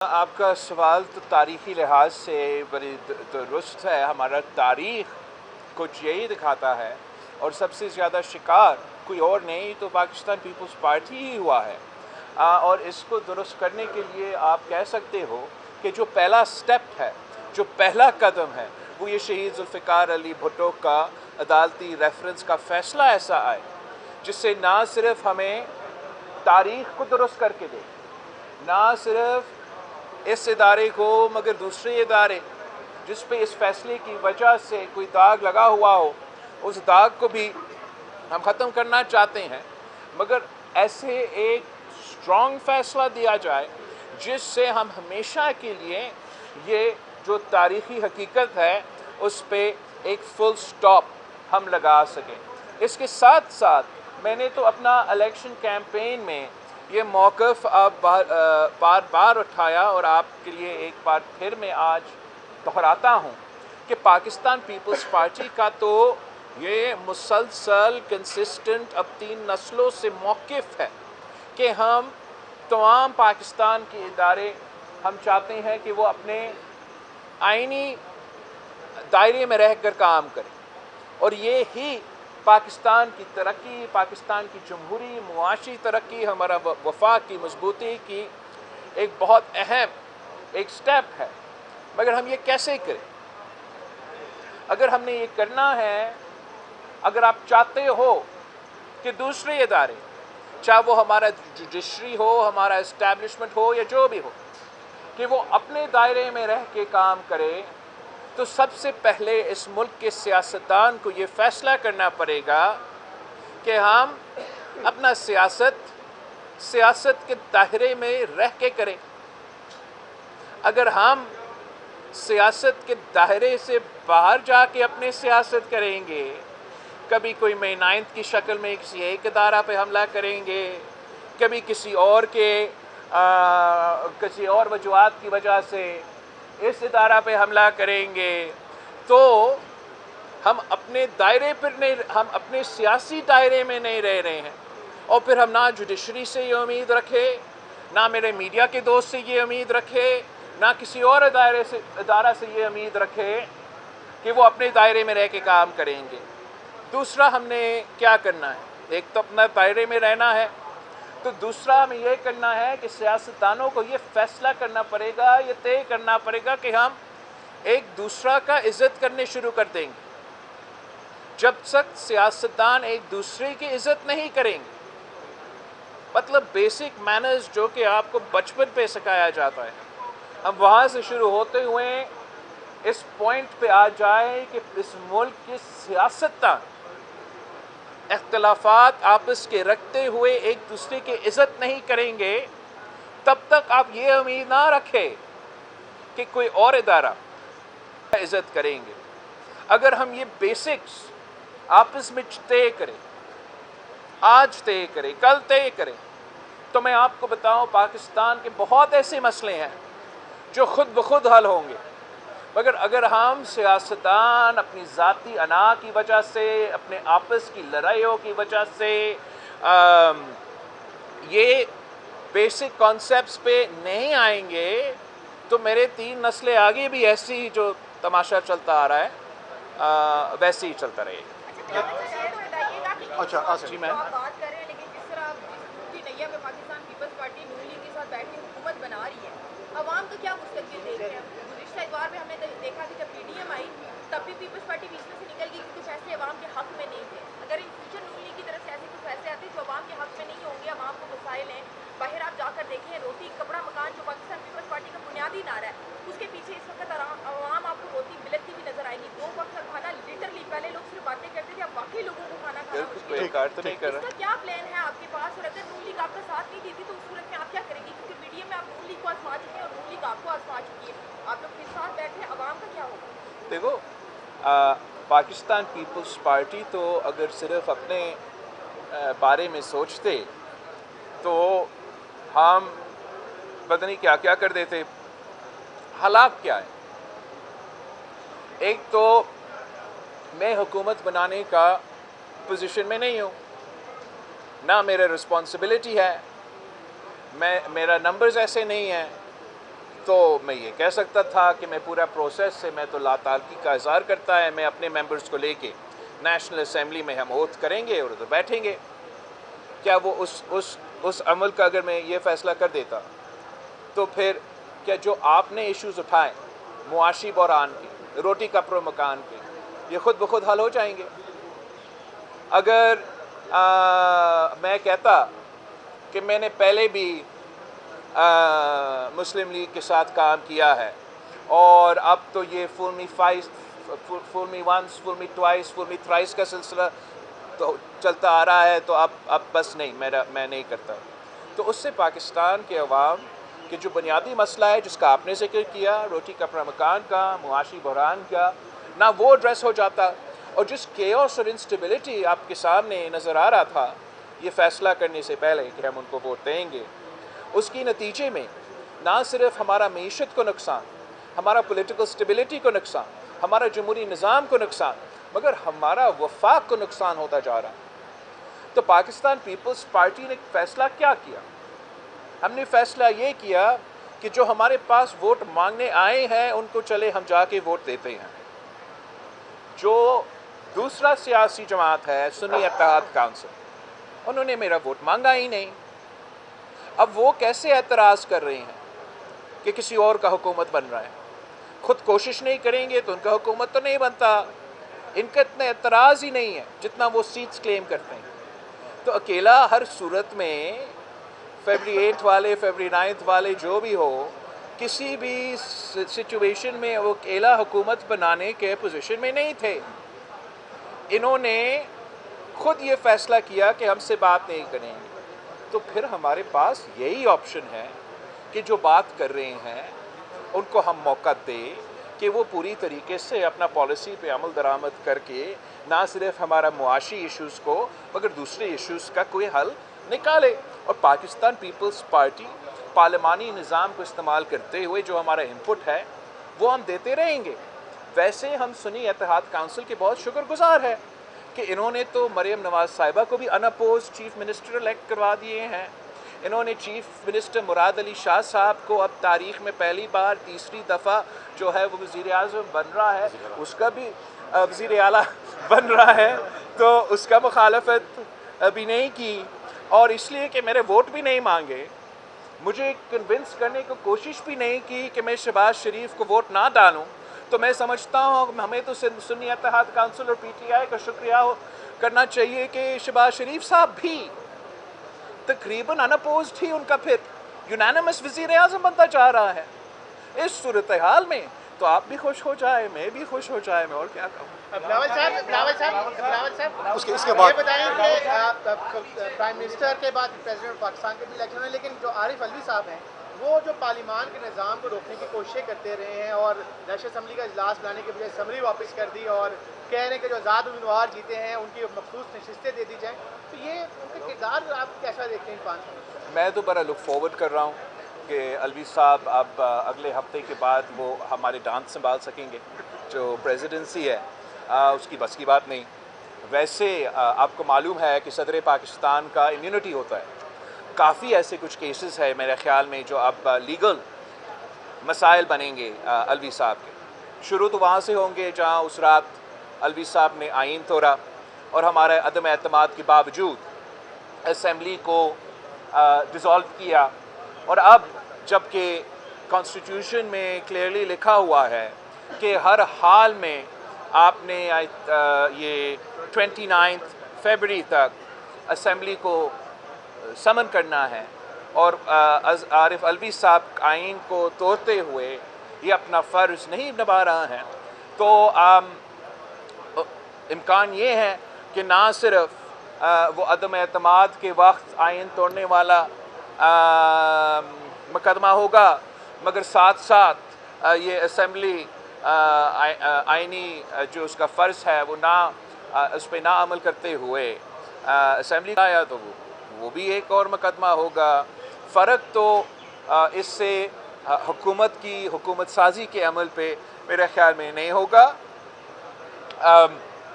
آپ کا سوال تو تاریخی لحاظ سے بڑی درست ہے. ہمارا تاریخ کچھ یہی دکھاتا ہے اور سب سے زیادہ شکار کوئی اور نہیں تو پاکستان پیپلز پارٹی ہی ہوا ہے. اور اس کو درست کرنے کے لیے آپ کہہ سکتے ہو کہ جو پہلا سٹیپ ہے، جو پہلا قدم ہے، وہ یہ شہید ذوالفقار علی بھٹو کا عدالتی ریفرنس کا فیصلہ ایسا آئے جس سے نہ صرف ہمیں تاریخ کو درست کر کے دے، نہ صرف اس ادارے کو مگر دوسرے ادارے جس پہ اس فیصلے کی وجہ سے کوئی داغ لگا ہوا ہو، اس داغ کو بھی ہم ختم کرنا چاہتے ہیں. مگر ایسے ایک اسٹرانگ فیصلہ دیا جائے جس سے ہم ہمیشہ کے لیے یہ جو تاریخی حقیقت ہے اس پہ ایک فل سٹاپ ہم لگا سکیں. اس کے ساتھ ساتھ میں نے تو اپنا الیکشن کیمپین میں یہ موقف اب بار بار اٹھایا اور آپ کے لیے ایک بار پھر میں آج دہراتا ہوں کہ پاکستان پیپلز پارٹی کا تو یہ مسلسل کنسسٹنٹ اب 3 نسلوں سے موقف ہے کہ ہم تمام پاکستان کے ادارے ہم چاہتے ہیں کہ وہ اپنے آئینی دائرے میں رہ کر کام کریں، اور یہ ہی پاکستان کی ترقی، پاکستان کی جمہوری معاشی ترقی، ہمارا وفاق کی مضبوطی کی ایک بہت اہم ایک سٹیپ ہے. مگر ہم یہ کیسے کریں؟ اگر ہم نے یہ کرنا ہے، اگر آپ چاہتے ہو کہ دوسرے ادارے، چاہے وہ ہمارا جوڈیشری ہو، ہمارا اسٹیبلشمنٹ ہو یا جو بھی ہو، کہ وہ اپنے دائرے میں رہ کے کام کرے، تو سب سے پہلے اس ملک کے سیاستدان کو یہ فیصلہ کرنا پڑے گا کہ ہم اپنا سیاست کے دائرے میں رہ کے کریں. اگر ہم سیاست کے دائرے سے باہر جا کے اپنے سیاست کریں گے، کبھی کوئی مئی 9 کی شکل میں کسی ایک ادارہ پہ حملہ کریں گے، کبھی کسی اور وجوہات کی وجہ سے اس ادارہ پہ حملہ کریں گے، تو ہم اپنے دائرے پر نہیں، ہم اپنے سیاسی دائرے میں نہیں رہ رہے ہیں. اور پھر ہم نہ جوڈیشری سے یہ امید رکھے، نہ میرے میڈیا کے دوست سے یہ امید رکھے، نہ کسی اور ادارہ سے یہ امید رکھے کہ وہ اپنے دائرے میں رہ کے کام کریں گے. دوسرا ہم نے کیا کرنا ہے؟ ایک تو اپنا دائرے میں رہنا ہے، تو دوسرا ہمیں یہ کرنا ہے کہ سیاستدانوں کو یہ فیصلہ کرنا پڑے گا، یہ طے کرنا پڑے گا کہ ہم ایک دوسرا کا عزت کرنے شروع کر دیں گے. جب تک سیاستدان ایک دوسرے کی عزت نہیں کریں گے، مطلب بیسک مینرز جو کہ آپ کو بچپن پہ سکھایا جاتا ہے، ہم وہاں سے شروع ہوتے ہوئے اس پوائنٹ پہ آ جائے کہ اس ملک کے سیاستدان اختلافات آپس کے رکھتے ہوئے ایک دوسرے کی عزت نہیں کریں گے، تب تک آپ یہ امید نہ رکھیں کہ کوئی اور ادارہ عزت کریں گے. اگر ہم یہ بیسکس آپس میں طے کریں، آج طے کریں، کل طے کریں، تو میں آپ کو بتاؤں پاکستان کے بہت ایسے مسئلے ہیں جو خود بخود حل ہوں گے. مگر اگر ہم سیاستدان اپنی ذاتی انا کی وجہ سے، اپنے آپس کی لڑائیوں کی وجہ سے یہ بیسک کانسیپٹس پہ نہیں آئیں گے، تو میرے 3 نسلیں آگے بھی ایسی جو تماشا چلتا آ رہا ہے ویسے ہی چلتا رہے گا. اچھا جی میم. آپ بات کر رہے ہیں، لیکن جس طرح آپ جس کی نیا میں پاکستان پیپلز پارٹی نون لیگ کے ساتھ بیٹھ کے حکومت بنا رہی ہے، عوام کا کیا مستقبل دیکھ رہے ہیں؟ گزشتہ اتوار میں ہم نے دیکھا کہ جب پی ڈی ایم آئی تب بھی پیپلز پارٹی بیچ میں سے نکل گئی کیونکہ فیصلے عوام کے حق میں نہیں تھے. اگر ان فیوچر نون لیگ کی طرف سے ایسے کچھ فیصلے آتے جو عوام کے حق میں نہیں ہوں گے، عوام کو مسائل ہیں، باہر آپ جا کر دیکھیں روٹی کپڑا مکان جو پاکستان پیپلز پارٹی کا بنیادی نعرہ ہے، اس کے پیچھے اس وقت عوام آپ کو روٹی بلکتی بھی نظر آئے گی. 2 وقت کا کھانا لٹرلی پہلے لوگ صرف باتیں کرتے تھے، اب واقعی لوگوں کو کھانا کھانا مشکل ہے. اس کا کیا پلان ہے آپ کے پاس؟ اور اگر نون لیگ آپ کا ساتھ نہیں دیتی تو اس صورت میں آپ کیا کریں گی؟ کیونکہ پی ڈی ایم میں آپ نون لیگ کو آزما چکے ہیں اور نون لیگ آپ کو آزما چکی ہے. آپ لوگ پھر ساتھ بیٹھے، عوام کا کیا ہوگا؟ دیکھو، پاکستان پیپلز پارٹی تو اگر صرف اپنے بارے میں سوچتے تو ہم پتہ نہیں کیا کیا کر دیتے. حالات کیا ہے؟ ایک تو میں حکومت بنانے کا پوزیشن میں نہیں ہوں، نہ میرا رسپانسبلٹی ہے، میرا نمبرز ایسے نہیں ہیں تو میں یہ کہہ سکتا تھا کہ میں پورا پروسیس سے میں تو لا تعلقی کا اظہار کرتا ہے، میں اپنے ممبرز کو لے کے نیشنل اسمبلی میں ہم اوتھ کریں گے اور ادھر بیٹھیں گے. کیا وہ اس عمل کا اگر میں یہ فیصلہ کر دیتا تو پھر کیا جو آپ نے ایشوز اٹھائے معاشی بحران کے، روٹی کپڑے مکان کے، یہ خود بخود حل ہو جائیں گے؟ اگر میں کہتا کہ میں نے پہلے بھی مسلم لیگ کے ساتھ کام کیا ہے اور اب تو یہ فول می ونس فول می ٹوائس فول می تھرائس کا سلسلہ تو چلتا آ رہا ہے، تو اب بس نہیں، میں نہیں کرتا. تو اس سے پاکستان کے عوام کہ جو بنیادی مسئلہ ہے جس کا آپ نے ذکر کیا، روٹی کپڑا مکان کا، معاشی بحران کا، نہ وہ ایڈریس ہو جاتا، اور جس کیوس اور انسٹیبلٹی آپ کے سامنے نظر آ رہا تھا یہ فیصلہ کرنے سے پہلے کہ ہم ان کو ووٹ دیں گے، اس کی نتیجے میں نہ صرف ہمارا معیشت کو نقصان، ہمارا پولیٹیکل اسٹیبلٹی کو نقصان، ہمارا جمہوری نظام کو نقصان، مگر ہمارا وفاق کو نقصان ہوتا جا رہا. تو پاکستان پیپلز پارٹی نے فیصلہ کیا کیا؟ ہم نے فیصلہ یہ کیا کہ جو ہمارے پاس ووٹ مانگنے آئے ہیں ان کو چلے ہم جا کے ووٹ دیتے ہیں. جو دوسرا سیاسی جماعت ہے سنی اتحاد کونسل، انہوں نے میرا ووٹ مانگا ہی نہیں. اب وہ کیسے اعتراض کر رہے ہیں کہ کسی اور کا حکومت بن رہا ہے؟ خود کوشش نہیں کریں گے تو ان کا حکومت تو نہیں بنتا. ان کا اتنا اعتراض ہی نہیں ہے جتنا وہ سیٹس کلیم کرتے ہیں. تو اکیلا ہر صورت میں فیبری 8 والے، فیبری 9 والے جو بھی ہو، کسی بھی سچویشن میں وہ اکیلا حکومت بنانے کے پوزیشن میں نہیں تھے. انہوں نے خود یہ فیصلہ کیا کہ ہم سے بات نہیں کریں گے. تو پھر ہمارے پاس یہی آپشن ہے کہ جو بات کر رہے ہیں ان کو ہم موقع دیں کہ وہ پوری طریقے سے اپنا پالیسی پہ عمل درآمد کر کے نہ صرف ہمارا معاشی ایشوز کو مگر دوسرے ایشوز کا کوئی حل نکالے. اور پاکستان پیپلز پارٹی پارلیمانی نظام کو استعمال کرتے ہوئے جو ہمارا انپٹ ہے وہ ہم دیتے رہیں گے. ویسے ہم سنی اتحاد کونسل کے بہت شکر گزار ہیں کہ انہوں نے تو مریم نواز صاحبہ کو بھی ان اپوز چیف منسٹر الیکٹ کروا دیے ہیں. انہوں نے چیف منسٹر مراد علی شاہ صاحب کو اب تاریخ میں پہلی بار تیسری دفعہ جو ہے وہ وزیر اعظم بن رہا ہے، اس کا بھی وزیر اعلیٰ بن رہا ہے، تو اس کا مخالفت ابھی نہیں کی. اور اس لیے کہ میرے ووٹ بھی نہیں مانگے، مجھے کنونس کرنے کی کوشش بھی نہیں کی کہ میں شہباز شریف کو ووٹ نہ ڈالوں. تو میں سمجھتا ہوں ہمیں تو سنی اتحاد کونسل اور پی ٹی آئی کا شکریہ کرنا چاہیے کہ شہباز شریف صاحب بھی تقریباً ان اپوزڈ ہی ان کا پھر یونانیمس وزیر اعظم بنتا جا رہا ہے. اس صورتحال میں تو آپ بھی خوش ہو جائے، میں بھی خوش ہو جائے، میں اور کیا کہوں. بلاول صاحب اس کے بعد یہ بتائیں کہ پرائم منسٹر کے بعد پریزیڈنٹ پاکستان کے بھی الیکشن ہیں، لیکن جو عارف علوی صاحب ہیں وہ جو پارلیمان کے نظام کو روکنے کی کوششیں کرتے رہے ہیں اور نیشنل اسمبلی کا اجلاس بلانے کے بجائے اسمبلی واپس کر دی اور کہہ رہے ہیں کہ جو آزاد امیدوار جیتے ہیں ان کی مخصوص نشستیں دے دی جائیں، تو یہ ان کے کردار آپ کیسا دیکھتے ہیں 5 سال؟ میں تو بڑا لک فارورڈ کر رہا ہوں کہ علوی صاحب اب اگلے ہفتے کے بعد وہ ہمارے ڈانس سنبھال سکیں گے. جو پریزیڈنسی ہے اس کی بس کی بات نہیں. ویسے آپ کو معلوم ہے کہ صدر پاکستان کا امیونٹی ہوتا ہے. کافی ایسے کچھ کیسز ہے میرے خیال میں جو اب لیگل مسائل بنیں گے علوی صاحب کے. شروع تو وہاں سے ہوں گے جہاں اس رات علوی صاحب نے آئین توڑا اور ہمارے عدم اعتماد کے باوجود اسمبلی کو ڈیزالو کیا. اور اب جب کہ کانسٹیٹیوشن میں کلیئرلی لکھا ہوا ہے کہ ہر حال میں آپ نے یہ 29 فیبری تک اسمبلی کو سمن کرنا ہے، اور عارف علوی صاحب آئین کو توڑتے ہوئے یہ اپنا فرض نہیں نبھا رہا ہے، تو امکان یہ ہے کہ نہ صرف وہ عدم اعتماد کے وقت آئین توڑنے والا مقدمہ ہوگا مگر ساتھ ساتھ یہ اسمبلی آئینی جو اس کا فرض ہے وہ نہ اس پہ نہ عمل کرتے ہوئے اسمبلی آیا تو وہ بھی ایک اور مقدمہ ہوگا. فرق تو اس سے حکومت سازی کے عمل پہ میرے خیال میں نہیں ہوگا.